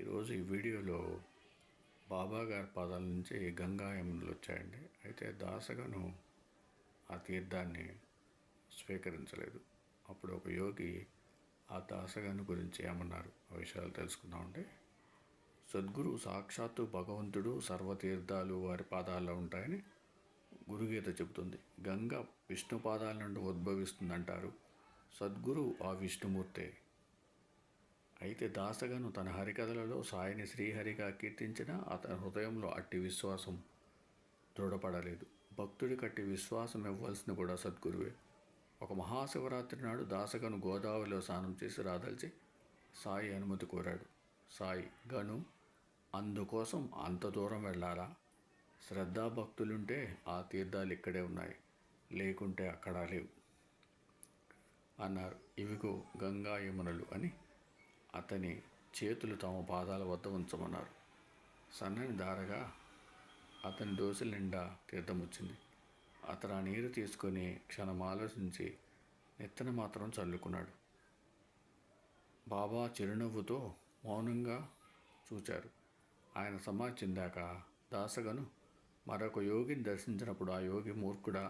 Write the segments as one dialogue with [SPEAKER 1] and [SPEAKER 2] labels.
[SPEAKER 1] ఈరోజు ఈ వీడియోలో బాబా గారి పాదాల నుంచి గంగా యమునలు వచ్చాయండి. అయితే దాసగను ఆ తీర్థాన్ని స్వీకరించలేదు. అప్పుడు ఒక యోగి ఆ దాసగను గురించి ఏమన్నారు ఆ విషయాలు తెలుసుకుందామంటే, సద్గురు సాక్షాత్తు భగవంతుడు, సర్వతీర్థాలు వారి పాదాల్లో ఉంటాయని గురుగీత చెబుతుంది. గంగ విష్ణు పాదాల నుండి ఉద్భవిస్తుందంటారు. సద్గురు ఆ విష్ణుమూర్తే. అయితే దాసగను తన హరికథలలో సాయిని శ్రీహరిగా కీర్తించిన అతని హృదయంలో అట్టి విశ్వాసం దృఢపడలేదు. భక్తుడికి అట్టి విశ్వాసం ఇవ్వాల్సింది కూడా సద్గురువే. ఒక మహాశివరాత్రి నాడు దాసగను గోదావరిలో స్నానం చేసి రాదలిచి సాయి అనుమతి కోరాడు. సాయి, గను, అందుకోసం అంత దూరం వెళ్ళాలా? శ్రద్ధాభక్తులుంటే ఆ తీర్థాలు ఇక్కడే ఉన్నాయి, లేకుంటే అక్కడా లేవు అన్నారు. ఇవిగో గంగా యమునలు అని అతని చేతులు తమ పాదాల వద్ద ఉంచమన్నారు. సన్నని దారగా అతని దోశల నిండా తీర్థం వచ్చింది. అతను ఆ నీరు తీసుకొని క్షణం ఆలోచించి నెత్తిన మాత్రం చల్లుకున్నాడు. బాబా చిరునవ్వుతో మౌనంగా చూచారు. ఆయన సమాధి చెందాక దాసగను మరొక యోగిని దర్శించినప్పుడు, ఆ యోగి మూర్ఖుడా,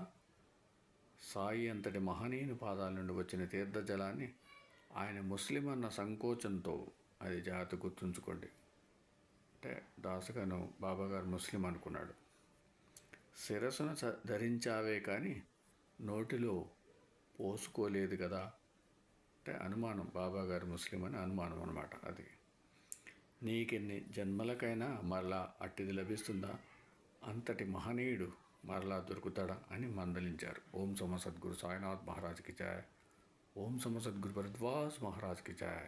[SPEAKER 1] సాయి అంతటి మహనీయుని పాదాల నుండి వచ్చిన తీర్థజలాన్ని ఆయన ముస్లిం అన్న సంకోచంతో, అది జాగ్రత్త గుర్తుంచుకోండి, అంటే దాసగను బాబాగారు ముస్లిం అనుకున్నాడు. శిరస్సును ధరించావే కానీ నోటిలో పోసుకోలేదు కదా, అంటే అనుమానం, బాబాగారు ముస్లిం అని అనుమానం అన్నమాట. అది నీకెన్ని జన్మలకైనా మరలా అట్టిది లభిస్తుందా? అంతటి మహనీయుడు మరలా దొరుకుతాడా అని మందలించారు. ఓం సమ సద్గురు సాయినాథ్ మహారాజ్కి జయ. ఓం సమ సద్గురు భరద్వాజ్ మహారాజ్కి జయ.